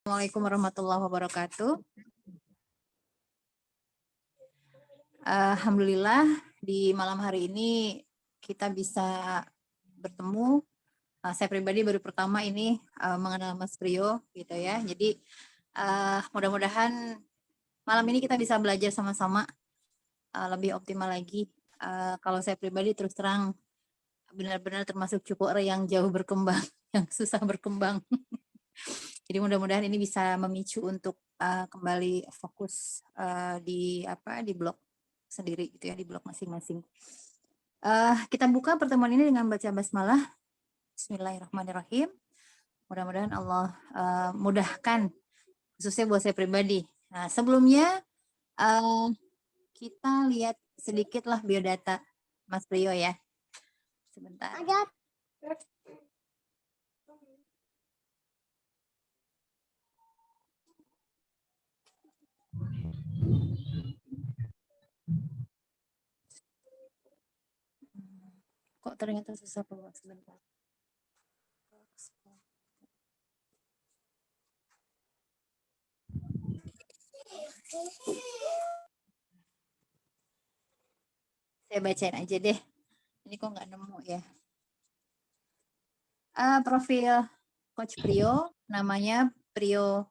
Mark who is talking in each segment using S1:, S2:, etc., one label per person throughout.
S1: Assalamualaikum warahmatullahi wabarakatuh. Alhamdulillah di malam hari ini kita bisa bertemu. Saya pribadi baru pertama ini mengenal Mas Priyo gitu ya. Jadi mudah-mudahan malam ini kita bisa belajar sama-sama lebih optimal lagi. Kalau saya pribadi terus terang benar-benar termasuk cukup yang jauh berkembang, yang susah berkembang. Jadi mudah-mudahan ini bisa memicu untuk kembali fokus di blog sendiri gitu ya, di blog masing-masing. Kita buka pertemuan ini dengan baca basmalah. Bismillahirrahmanirrahim. Mudah-mudahan Allah mudahkan khususnya buat saya pribadi. Nah, sebelumnya kita lihat sedikitlah biodata Mas Priyo ya. Sebentar. Kok ternyata susah bawa sebentar. Saya bacain aja deh. Ini kok nggak nemu ya. Profil Coach Priyo, namanya Priyo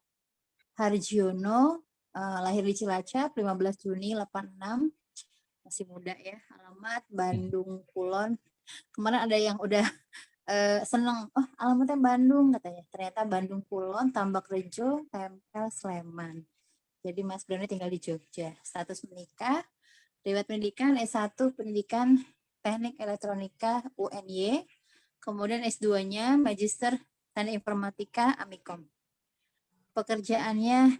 S1: Harjono, lahir di Cilacap 15 Juni 86, masih muda ya. Alamat Bandung Kulon. Kemarin ada yang udah seneng, oh alamatnya Bandung katanya. Ternyata Bandung Kulon, Tambak Rejo, Tempel Sleman. Jadi Mas Priyo tinggal di Jogja. Status menikah, riwayat pendidikan S1 Pendidikan Teknik Elektronika UNY, kemudian S2-nya Magister Teknik Informatika Amikom. Pekerjaannya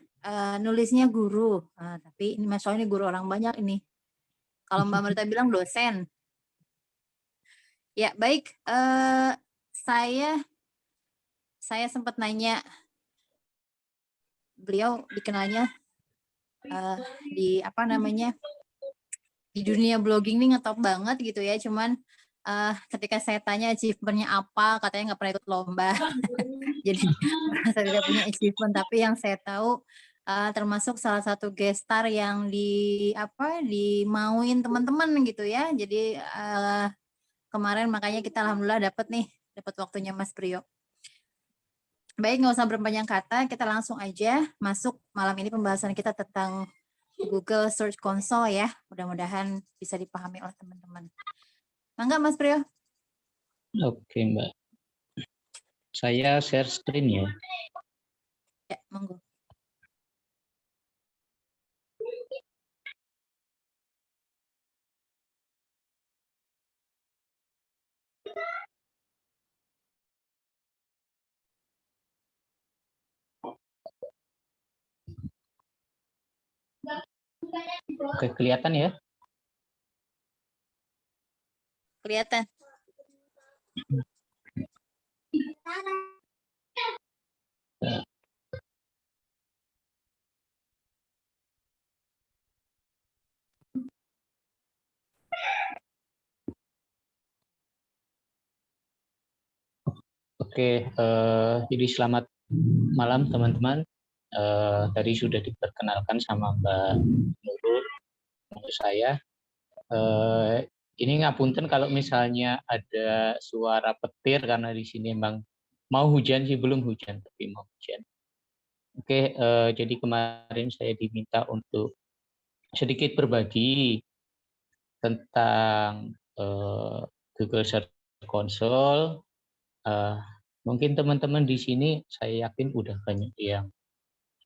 S1: nulisnya guru, tapi ini masalahnya guru orang banyak ini. Kalau Mbak Marita bilang dosen. Ya baik, saya sempat nanya beliau dikenalnya di di dunia blogging ini ngetop banget gitu ya. Cuman ketika saya tanya achievementnya apa, katanya nggak pernah ikut lomba. Jadi saya tidak punya achievement, tapi yang saya tahu termasuk salah satu guest star yang dimauin teman-teman gitu ya. Jadi kemarin makanya kita alhamdulillah dapat waktunya Mas Priyo. Baik, nggak usah berpanjang kata, kita langsung aja masuk malam ini pembahasan kita tentang Google Search Console ya. Mudah-mudahan bisa dipahami oleh teman-teman. Mangga Mas Priyo.
S2: Oke Mbak. Saya share screen ya.
S1: Ya, monggo.
S2: Oke, kelihatan ya?
S1: Kelihatan.
S2: Oke, jadi selamat malam teman-teman. Tadi sudah diperkenalkan sama Mbak Nurul, menurut saya. Ini ngapunten kalau misalnya ada suara petir karena di sini memang mau hujan sih, belum hujan tapi mau hujan. Oke, jadi kemarin saya diminta untuk sedikit berbagi tentang Google Search Console. Mungkin teman-teman di sini saya yakin udah banyak yang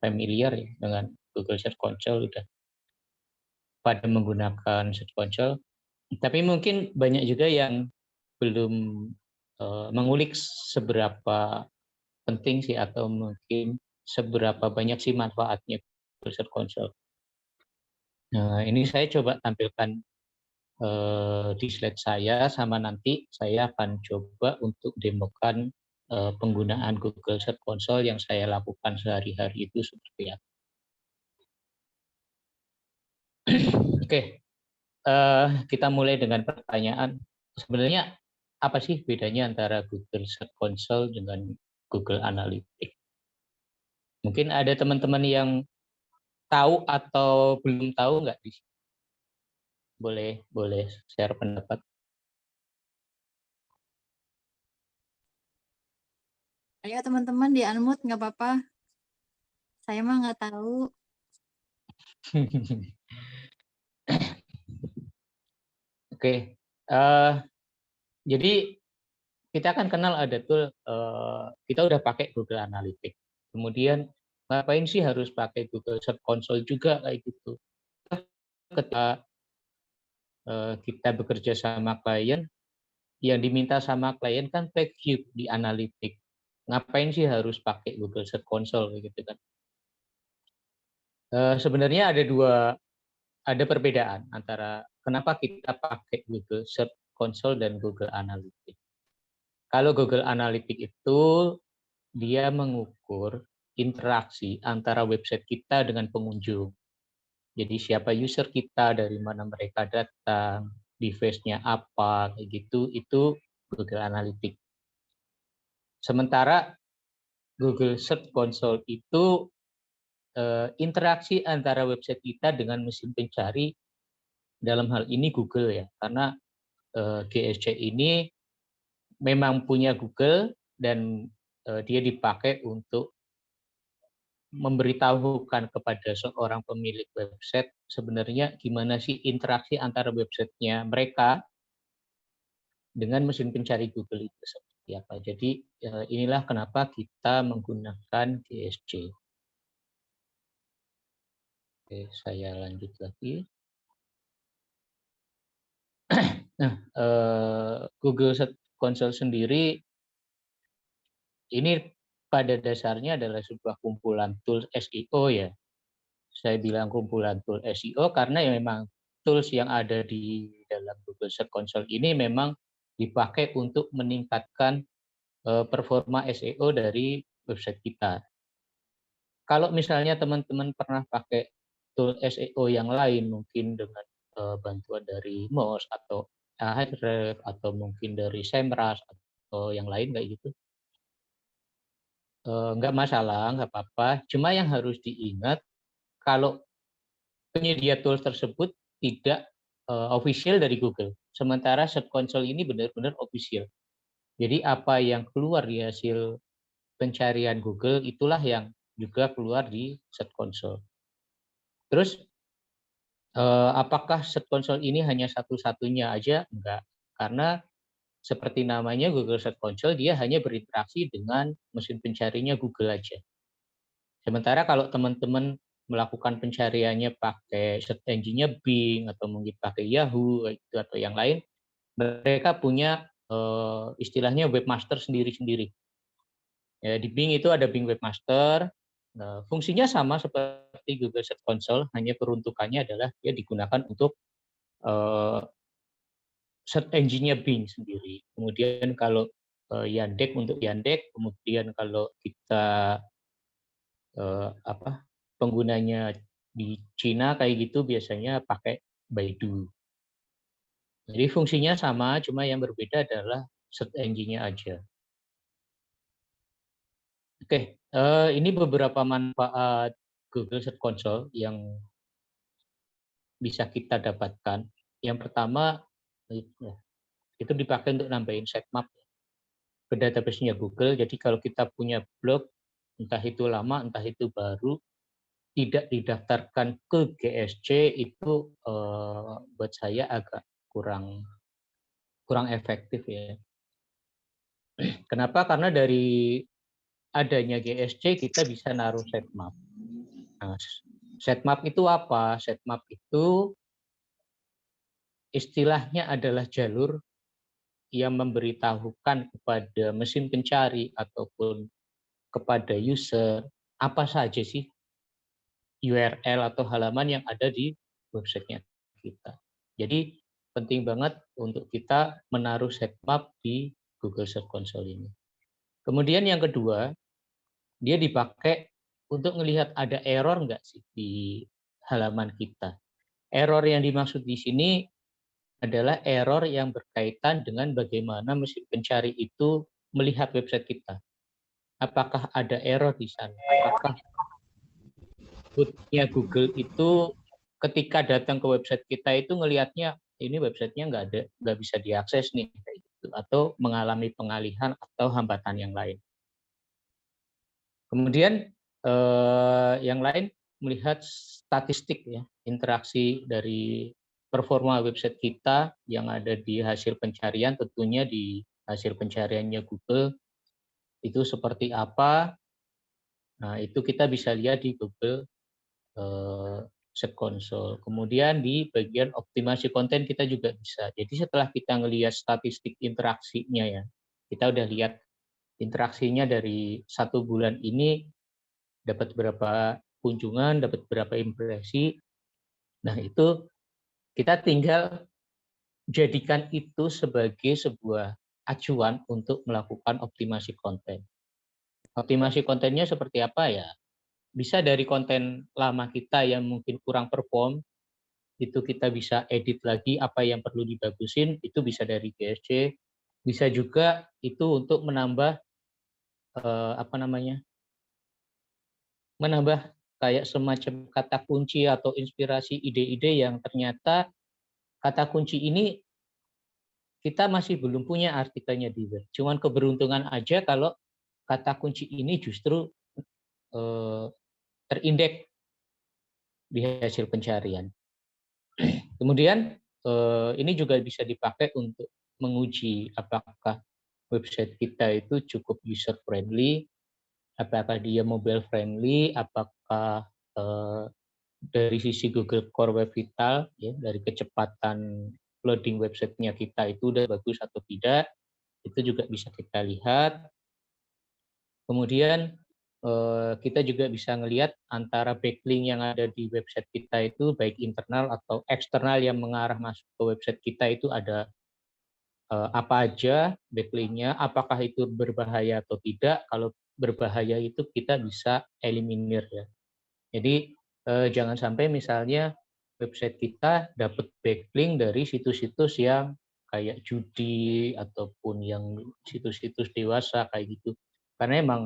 S2: familiar ya dengan Google Search Console, udah pada menggunakan Search Console. Tapi mungkin banyak juga yang belum mengulik seberapa penting sih atau mungkin seberapa banyak sih manfaatnya Google Search Console. Nah, ini saya coba tampilkan di slide saya, sama nanti saya akan coba untuk demokan penggunaan Google Search Console yang saya lakukan sehari-hari itu seperti apa. Oke, kita mulai dengan pertanyaan. Sebenarnya apa sih bedanya antara Google Search Console dengan Google Analytics? Mungkin ada teman-teman yang tahu atau belum tahu nggak? Boleh share pendapat.
S1: Ayo teman-teman di unmute nggak apa-apa. Saya mah nggak tahu.
S2: Oke, jadi kita kan kenal ada tool, kita udah pakai Google Analytics. Kemudian ngapain sih harus pakai Google Search Console juga kayak gitu? Ketika kita bekerja sama klien, yang diminta sama klien kan page view di Analytics. Ngapain sih harus pakai Google Search Console gitu kan? Sebenarnya ada perbedaan antara kenapa kita pakai Google Search Console dan Google Analytics. Kalau Google Analytics itu dia mengukur interaksi antara website kita dengan pengunjung. Jadi siapa user kita, dari mana mereka datang, device-nya apa, kayak gitu, itu Google Analytics. Sementara Google Search Console itu interaksi antara website kita dengan mesin pencari, dalam hal ini Google ya, karena GSC ini memang punya Google dan dia dipakai untuk memberitahukan kepada seorang pemilik website sebenarnya gimana sih interaksi antara websitenya mereka dengan mesin pencari Google itu seperti apa. Jadi inilah kenapa kita menggunakan GSC. Oke, saya lanjut lagi. Nah, Google Search Console sendiri ini pada dasarnya adalah sebuah kumpulan tools SEO ya. Saya bilang kumpulan tool SEO karena ya memang tools yang ada di dalam Google Search Console ini memang dipakai untuk meningkatkan performa SEO dari website kita. Kalau misalnya teman-teman pernah pakai tool SEO yang lain, mungkin dengan bantuan dari Moz atau Ahrefs atau mungkin dari Semrush atau yang lain kayak gitu, nggak masalah, nggak apa-apa. Cuma yang harus diingat kalau penyedia tools tersebut tidak official dari Google. Sementara Search Console ini benar-benar official. Jadi apa yang keluar di hasil pencarian Google itulah yang juga keluar di Search Console. Terus apakah Search Console ini hanya satu-satunya aja? Enggak. Karena seperti namanya Google Search Console, dia hanya berinteraksi dengan mesin pencarinya Google aja. Sementara kalau teman-teman melakukan pencariannya pakai search engine-nya Bing atau mungkin pakai Yahoo itu atau yang lain, mereka punya istilahnya webmaster sendiri-sendiri. Ya, di Bing itu ada Bing Webmaster. Nah, fungsinya sama seperti Google Search Console, hanya peruntukannya adalah dia digunakan untuk search engine-nya Bing sendiri. Kemudian kalau Yandex untuk Yandex, kemudian kalau kita penggunanya di Cina kayak gitu biasanya pakai Baidu. Jadi fungsinya sama, cuma yang berbeda adalah search engine-nya aja. Oke, ini beberapa manfaat Google Search Console yang bisa kita dapatkan. Yang pertama, itu dipakai untuk nambahin sitemap ke database-nya Google. Jadi kalau kita punya blog, entah itu lama, entah itu baru, tidak didaftarkan ke GSC itu buat saya agak kurang efektif ya. Kenapa? Karena dari adanya GSC kita bisa naruh sitemap. Nah, sitemap itu apa? Sitemap itu istilahnya adalah jalur yang memberitahukan kepada mesin pencari ataupun kepada user apa saja sih URL atau halaman yang ada di websitenya kita. Jadi penting banget untuk kita menaruh sitemap di Google Search Console ini. Kemudian yang kedua, dia dipakai untuk melihat ada error nggak sih di halaman kita. Error yang dimaksud di sini adalah error yang berkaitan dengan bagaimana mesin pencari itu melihat website kita. Apakah ada error di sana? Apakah Bootnya Google itu ketika datang ke website kita itu ngelihatnya ini websitenya nggak bisa diakses nih, kayak gitu, atau mengalami pengalihan atau hambatan yang lain. Kemudian yang lain melihat statistik ya, interaksi dari performa website kita yang ada di hasil pencarian, tentunya di hasil pencariannya Google itu seperti apa. Nah, itu kita bisa lihat di Google Search Console. Kemudian di bagian optimasi konten kita juga bisa. Jadi setelah kita ngelihat statistik interaksinya ya, kita udah lihat interaksinya dari 1 bulan ini dapat berapa kunjungan, dapat berapa impresi. Nah, itu kita tinggal jadikan itu sebagai sebuah acuan untuk melakukan optimasi konten. Optimasi kontennya seperti apa ya? Bisa dari konten lama kita yang mungkin kurang perform, itu kita bisa edit lagi apa yang perlu dibagusin, itu bisa dari GSC. Bisa juga itu untuk menambah apa namanya? Menambah kayak semacam kata kunci atau inspirasi ide-ide yang ternyata kata kunci ini kita masih belum punya artikelnya di web. Cuman keberuntungan aja kalau kata kunci ini justru terindeks di hasil pencarian. Kemudian ini juga bisa dipakai untuk menguji apakah website kita itu cukup user friendly, apakah dia mobile friendly, apakah dari sisi Google Core Web Vital ya, dari kecepatan loading websitenya kita itu udah bagus atau tidak, itu juga bisa kita lihat. Kemudian kita juga bisa ngelihat antara backlink yang ada di website kita itu baik internal atau eksternal yang mengarah masuk ke website kita itu ada apa aja backlinknya, apakah itu berbahaya atau tidak. Kalau berbahaya itu kita bisa eliminir ya. Jadi jangan sampai misalnya website kita dapat backlink dari situs-situs yang kayak judi ataupun yang situs-situs dewasa kayak gitu. Karena emang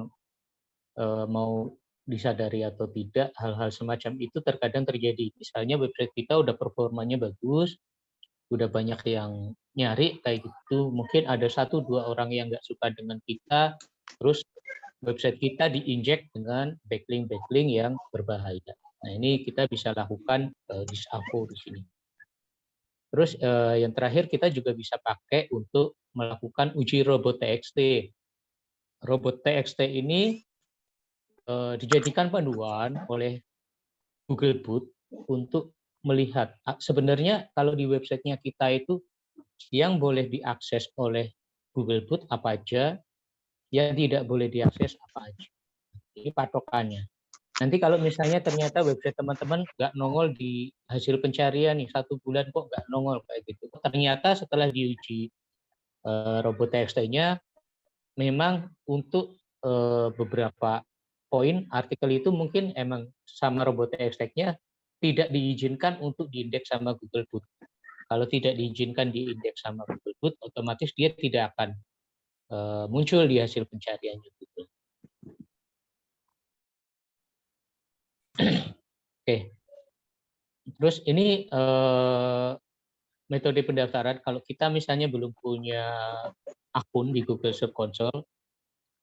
S2: mau disadari atau tidak, hal-hal semacam itu terkadang terjadi. Misalnya website kita udah performanya bagus, udah banyak yang nyari kayak gitu, mungkin ada 1-2 orang yang nggak suka dengan kita, terus website kita diinjek dengan backlink-backlink yang berbahaya. Nah, ini kita bisa lakukan disavo di sini. Terus yang terakhir kita juga bisa pakai untuk melakukan uji robot TXT. Robot TXT ini dijadikan panduan oleh Google Bot untuk melihat sebenarnya kalau di websitenya kita itu yang boleh diakses oleh Google Bot apa aja, yang tidak boleh diakses apa aja. Ini patokannya. Nanti kalau misalnya ternyata website teman-teman nggak nongol di hasil pencarian nih 1 bulan kok nggak nongol kayak gitu. Ternyata setelah diuji robot TXT-nya memang untuk beberapa poin artikel itu mungkin emang sama robot TXT-nya tidak diizinkan untuk diindeks sama Google Bot. Kalau tidak diizinkan diindeks sama Google Bot, otomatis dia tidak akan muncul di hasil pencarian Google. Oke. Terus ini metode pendaftaran. Kalau kita misalnya belum punya akun di Google Search Console,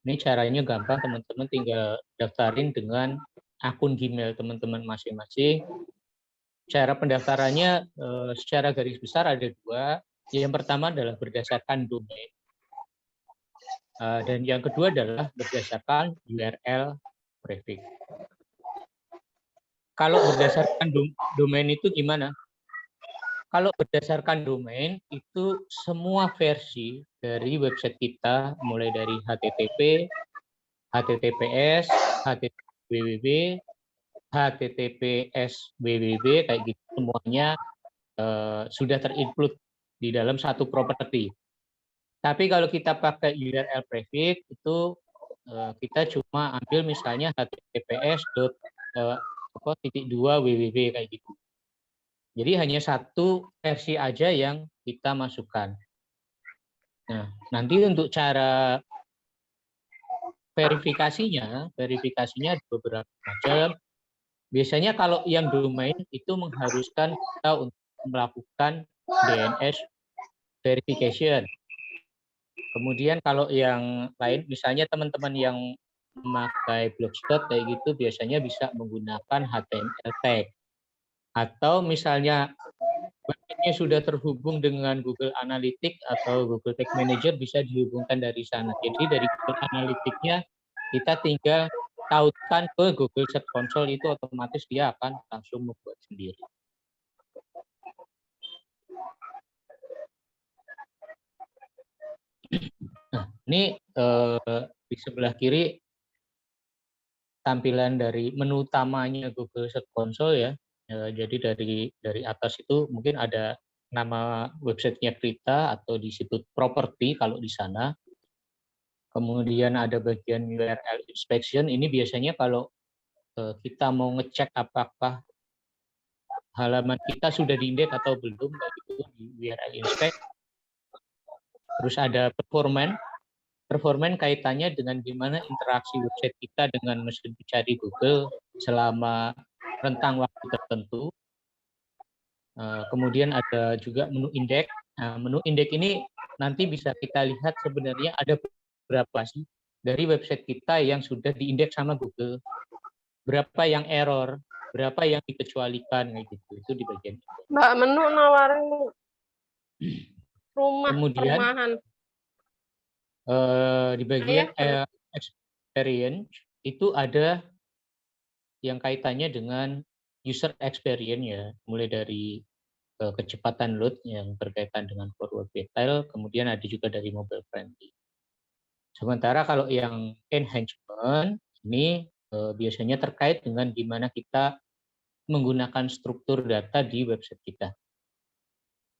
S2: ini caranya gampang, teman-teman tinggal daftarin dengan akun Gmail teman-teman masing-masing. Cara pendaftarannya secara garis besar ada 2. Yang pertama adalah berdasarkan domain. Dan yang kedua adalah berdasarkan URL prefix. Kalau berdasarkan domain itu gimana? Kalau berdasarkan domain itu semua versi dari website kita mulai dari HTTP, HTTPS, HTTP HTTPS www kayak gitu semuanya sudah terinclude di dalam satu properti. Tapi kalau kita pakai URL prefix itu kita cuma ambil misalnya https.2 www kayak gitu. Jadi hanya satu versi aja yang kita masukkan. Nah, nanti untuk cara verifikasinya ada beberapa macam. Biasanya kalau yang domain itu mengharuskan kita untuk melakukan DNS verification. Kemudian kalau yang lain, misalnya teman-teman yang memakai Blogspot kayak gitu, biasanya bisa menggunakan HTML tag. Atau misalnya websitenya sudah terhubung dengan Google Analytics atau Google Tag Manager, bisa dihubungkan dari sana. Jadi dari Google Analytics-nya kita tinggal tautkan ke Google Search Console, itu otomatis dia akan langsung membuat sendiri. Nah, ini di sebelah kiri tampilan dari menu utamanya Google Search Console ya. Jadi dari atas itu mungkin ada nama websitenya kita atau di situ properti kalau di sana. Kemudian ada bagian URL inspection. Ini biasanya kalau kita mau ngecek apakah halaman kita sudah diindeks atau belum, begitu di URL inspect. Terus ada performance. Performance kaitannya dengan gimana interaksi website kita dengan mesin pencari Google selama rentang waktu tertentu. Kemudian ada juga menu indeks. Nah, menu indeks ini nanti bisa kita lihat sebenarnya ada berapa sih dari website kita yang sudah diindeks sama Google, berapa yang error, berapa yang dikecualikan, kayak gitu. Itu di bagian itu.
S3: Mbak, menu nawarin rumah
S2: Kemudian
S3: perumahan.
S2: di bagian experience itu ada yang kaitannya dengan user experience ya, mulai dari kecepatan load yang berkaitan dengan forward detail, kemudian ada juga dari mobile friendly. Sementara kalau yang enhancement ini biasanya terkait dengan gimana kita menggunakan struktur data di website kita.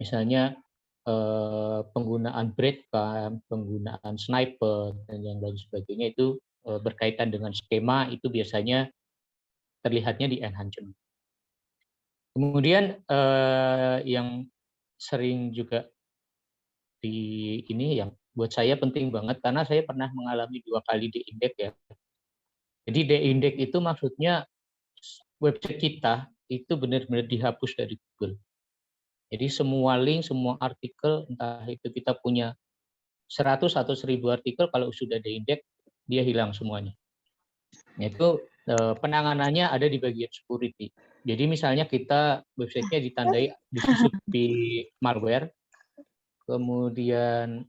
S2: Misalnya penggunaan breadcrumb, penggunaan snippet, dan yang lain sebagainya itu berkaitan dengan skema, itu biasanya terlihatnya di enhancement. Kemudian yang sering juga di ini yang buat saya penting banget, karena saya pernah mengalami 2 kali de-index ya. Jadi de-index itu maksudnya website kita itu benar-benar dihapus dari Google. Jadi semua link, semua artikel, entah itu kita punya 100 atau 1000 artikel, kalau sudah de-index, dia hilang semuanya. Itu penanganannya ada di bagian security. Jadi misalnya kita websitenya ditandai disusupi malware, kemudian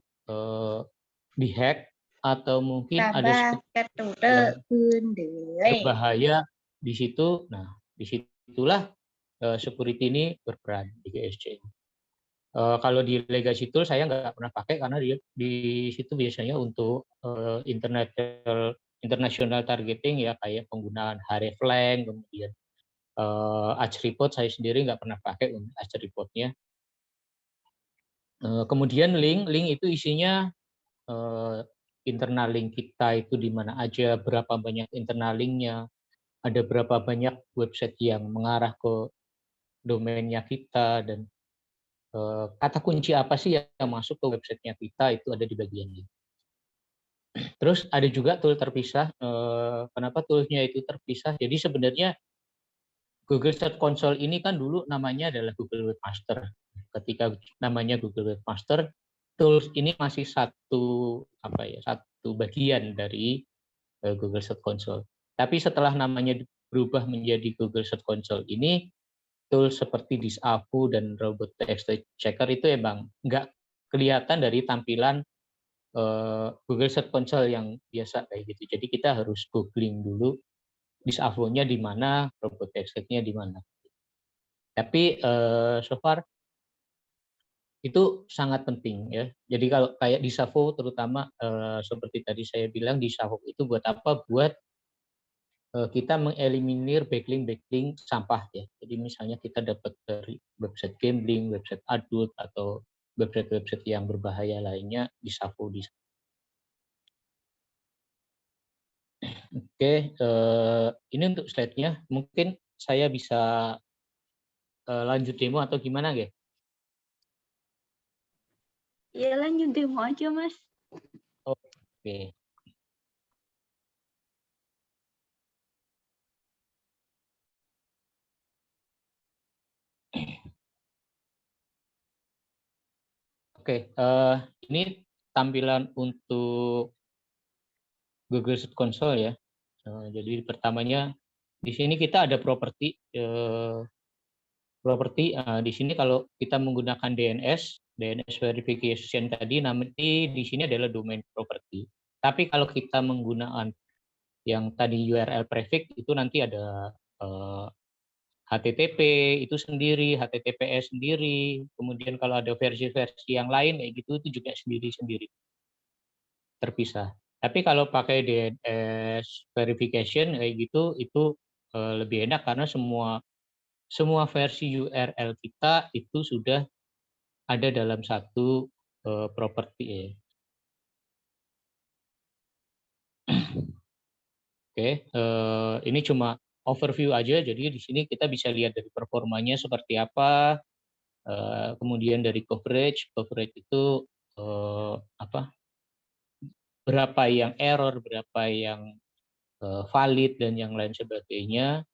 S2: dihack, atau mungkin ada berbahaya di situ. Nah, disitulah security ini berperan di GSC. Kalau di Legacy Tool saya nggak pernah pakai karena dia di situ biasanya untuk international targeting ya, kayak penggunaan hreflang, kemudian Report saya sendiri nggak pernah pakai untuk Report-nya. Kemudian link itu isinya internal link kita itu di mana aja, berapa banyak internal linknya, ada berapa banyak website yang mengarah ke domainnya kita, dan kata kunci apa sih yang masuk ke websitenya kita, itu ada di bagian ini. Terus ada juga tool terpisah. Kenapa toolnya itu terpisah? Jadi sebenarnya Google Search Console ini kan dulu namanya adalah Google Webmaster. Ketika namanya Google Webmaster, tools ini masih satu bagian dari Google Search Console. Tapi setelah namanya berubah menjadi Google Search Console ini, tools seperti Disavo dan Robot Text Checker itu emang nggak kelihatan dari tampilan Google Search Console yang biasa kayak gitu. Jadi kita harus googling dulu Disavo-nya di mana, Robot Text-nya di mana. Tapi so far itu sangat penting ya. Jadi kalau kayak Disavo terutama seperti tadi saya bilang, Disavo itu buat apa? Buat kita mengeliminir backlink sampah ya. Jadi misalnya kita dapat dari website gambling, website adult, atau website yang berbahaya lainnya, Disavo di. Oke, ini untuk slide-nya. Mungkin saya bisa lanjut demo atau gimana, Ge?
S4: Ya lanjut demo aja, Mas.
S2: Oke. Oke, ini tampilan untuk Google Search Console ya. Jadi pertamanya di sini kita ada properti. Di sini kalau kita menggunakan DNS verification tadi, nanti di sini adalah domain property. Tapi kalau kita menggunakan yang tadi URL prefix itu nanti ada HTTP itu sendiri, HTTPS sendiri, kemudian kalau ada versi-versi yang lain kayak gitu itu juga sendiri-sendiri terpisah. Tapi kalau pakai DNS verification kayak gitu itu lebih enak karena semua versi URL kita itu sudah ada dalam satu properti ya. Oke, ini cuma overview aja. Jadi di sini kita bisa lihat dari performanya seperti apa, kemudian dari coverage itu apa? Berapa yang error, berapa yang valid dan yang lain sebagainya.